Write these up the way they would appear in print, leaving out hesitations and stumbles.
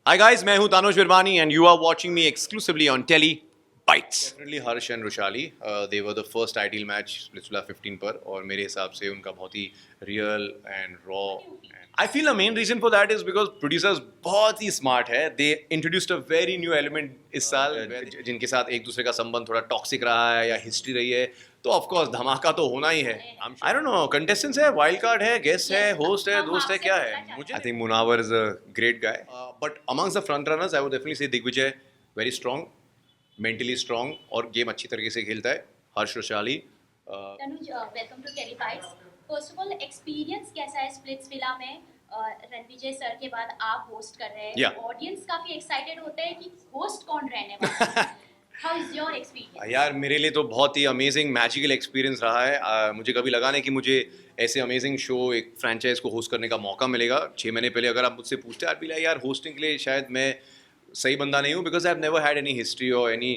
Hi guys, मैं हूँ तानुश Virwani and you are watching me exclusively on Telly Bites. Definitely Harsh and Rushali, they were the first ideal match Splitsvilla 15 पर और मेरे हिसाब से उनका बहुत ही real and raw. I feel the main reason for that is because producers बहुत ही smart है. They introduced a very new element इस साल जिनके साथ एक दूसरे का संबंध थोड़ा toxic रहा है या history रही है. तो ऑफ कोर्स धमाका तो होना ही है. आई डोंट नो, कंटेस्टेंट्स है, वाइल्ड कार्ड है, गेस्ट है, होस्ट है, दोस्त है, क्या है. मुझे I think Munawar is a great guy, but amongst the front runners I would definitely say Digvijay very strong, mentally strong और गेम अच्छी तरीके से खेलता है. Harsh Roshali. Tanuj, welcome to Telly Bites. First of all, experience कैसा है स्प्लिट्सविला में? रणविजय सर के बाद आप होस्ट कर रहे हैं. ऑडियंस काफी एक्साइटेड होते हैं कि होस्ट कौन रहने वाला है. How is your experience? यार मेरे लिए तो बहुत ही अमेजिंग मैजिकल एक्सपीरियंस रहा है. मुझे कभी लगा नहीं कि मुझे ऐसे अमेजिंग शो, एक फ्रेंचाइज को होस्ट करने का मौका मिलेगा. 6 महीने पहले अगर आप मुझसे पूछते आप भी यार होस्टिंग के लिए शायद मैं सही बंदा नहीं हूँ, because I have never had any history और any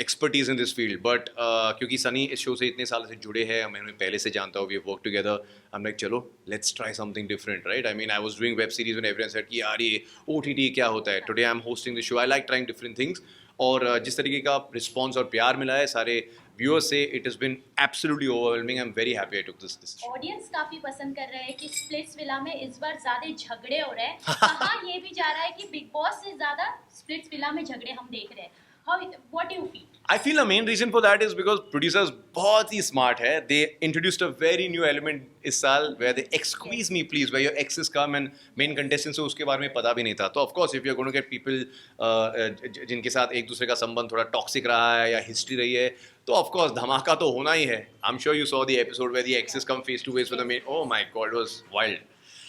expertise in this field. But क्योंकि सनी इस शो से इतने साल से जुड़े हैं, मैं उन्हें पहले से जानता हूँ, we work together. I am like चलो let's try something different, right? I mean I was doing web series and everyone said कि यार ये OTT क्या होता है. Today I am hosting this show. I like trying different things. और जिस तरीके का रिस्पॉन्स और प्यार मिला है सारे व्यूअर्स से, it has been absolutely overwhelming. I am very happy I took this. Audience काफी पसंद कर रहे हैं कि स्प्लिट्सविला में इस बार ज्यादा झगड़े हो रहे हैं. कहाँ ये भी जा रहा है कि बिग बॉस से ज्यादा स्प्लिट्सविला में झगड़े हम देख रहे हैं. How, what do you feel? I feel the main reason for that is because producers बहुत ही smart है. They introduced a very new element इस साल where they excuse me please, where your exes come and main contestants को उसके बारे में पता भी नहीं था. तो of course if you're going to get people जिनके साथ एक दूसरे का संबंध थोड़ा toxic रहा है या history रही है, तो of course धमाका तो होना ही है. I'm sure you saw the episode where the exes come face to face with the main. Oh my God, it was wild.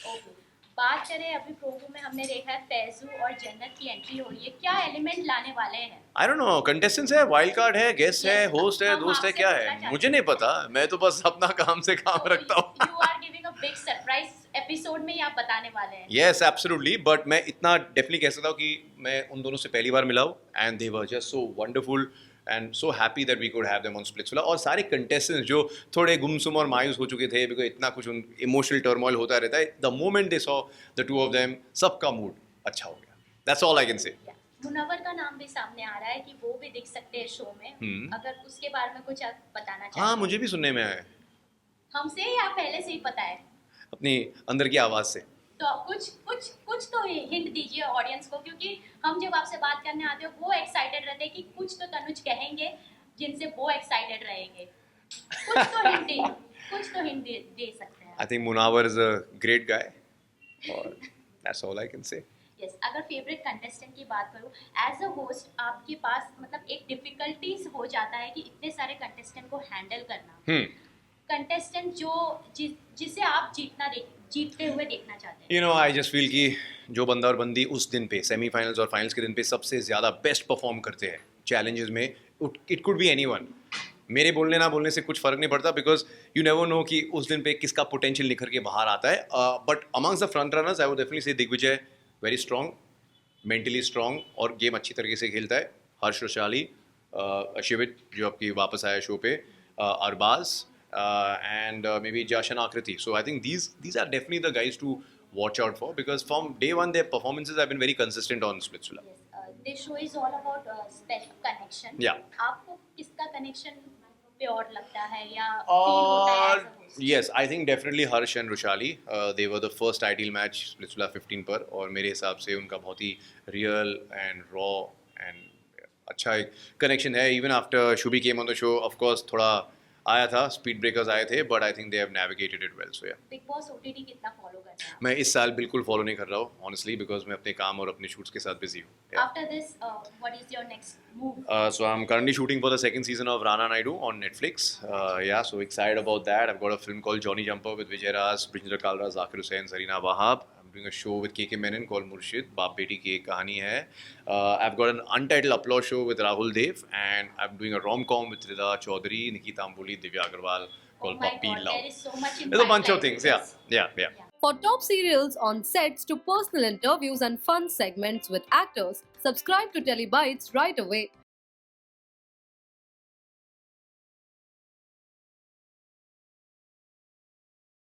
Okay. बात करें, अभी प्रोमो में हमने देखा है फैजू और जन्नत की एंट्री हो रही है. क्या एलिमेंट लाने वाले हैं? I don't know, कंटेस्टेंट्स है, वाइल्ड कार्ड है, गेस्ट है, होस्ट है, दोस्त है, क्या है. मुझे नहीं पता, मैं तो बस अपना काम से काम रखता हूँ. You are giving a big surprise episode में ही आप बताने वाले हैं. Yes, absolutely, but मैं इतना डेफिनेटली कह सकता हूँ कि मैं उन दोनों से पहली बार मिला हूँ and they were just so wonderful and so happy that we could have them on Splitsvilla. और सारे कंटेस्टेंट्स जो थोड़े गुमसुम और मायूस हो चुके थे, बिकॉज इतना कुछ इमोशनल टर्मोइल होता रहता है, the moment they saw the two of them, सबका मूड अच्छा हो गया. दैट्स ऑल आई कैन से. मुनव्वर का नाम भी सामने आ रहा है कि वो भी दिख सकते हैं शो में. अगर उसके बारे में कुछ आप बताना चाहें? हाँ, मुझे भी सुनने में आया है. हमसे या पहले से ही पता है? अपनी अंदर की आवाज़ से. तो कुछ तो हिंट दीजिए ऑडियंस को, क्योंकि हम जब आपसे बात करने आते हो वो एक्साइटेड रहते हैं कि कुछ तो तनुज कहेंगे जिनसे वो एक्साइटेड रहेंगे. कुछ तो हिंट दे सकते हैं. I think Munawar is a great guy और that's all I can say. Yes, अगर फेवरेट कंटेस्टेंट की बात करूं, एज अ होस्ट आपके पास मतलब एक डिफिकल्टीज हो जाता है कि इतने सारे कंटेस्टेंट को हैंडल करना. कंटेस्टेंट जिसे आप जीतते हुए देखना चाहते हैं. You know, I just feel कि जो बंदा और बंदी उस दिन पे सेमीफाइनल्स और फाइनल्स के दिन पे सबसे ज़्यादा बेस्ट परफॉर्म करते हैं चैलेंजेस में, इट कुड बी एनीवन. मेरे बोलने ना बोलने से कुछ फ़र्क नहीं पड़ता, बिकॉज यू नेवर नो कि उस दिन पे किसका पोटेंशियल निखर के बाहर आता है. But amongst the front runners I would definitely say Digvijay very strong, mentally strong और गेम अच्छी तरीके से खेलता है. हर्ष रोशाली, शिवित जो आपकी वापस आया शो पे, Arbaaz and maybe Jashan Akriti. So I think these are definitely the guys to watch out for, because from day one their performances have been very consistent on Splitsvilla. Yes, this show is all about special connection. Yeah. आपको किसका connection pure लगता है या feel होता है as a host? Yes, I think definitely Harsh and Rushali. They were the first ideal match Splitsvilla 15 पर, और मेरे हिसाब से उनका बहुत ही real and raw and अच्छा एक connection है. Even after Shubhi came on the show, of course थोड़ा आया था, स्पीड ब्रेकर्स आए थे, but I think they have navigated it well. So yeah, Bigg Boss OTT कितना फॉलो कर रहे हैं? मैं इस साल बिल्कुल फॉलो नहीं कर रहा हूँ ऑनेस्टली, बिकॉज मैं अपने काम और अपने शूट्स के साथ बिजी हूँ. After this what is your next move? So I'm currently shooting for the second season of Rana Naidu on Netflix. Yeah, so excited about that. I've got a film called Johnny Jumper with Vijay Ras, Brinjal Kalra, Zakir Hussain, Zarina Wahab. I'm doing a show with KK Menon called Murshid. बाप बेटी की एक कहानी है. I've got an untitled upload show with Rahul Dev, and I'm doing a rom-com with Rida Chaudhary, Nikita Amboli, Divya Agarwal called Puppy Love. There is so much in There's a bunch of pipeline. things. Yeah. For top serials on sets to personal interviews and fun segments with actors, subscribe to Telly Bites right away.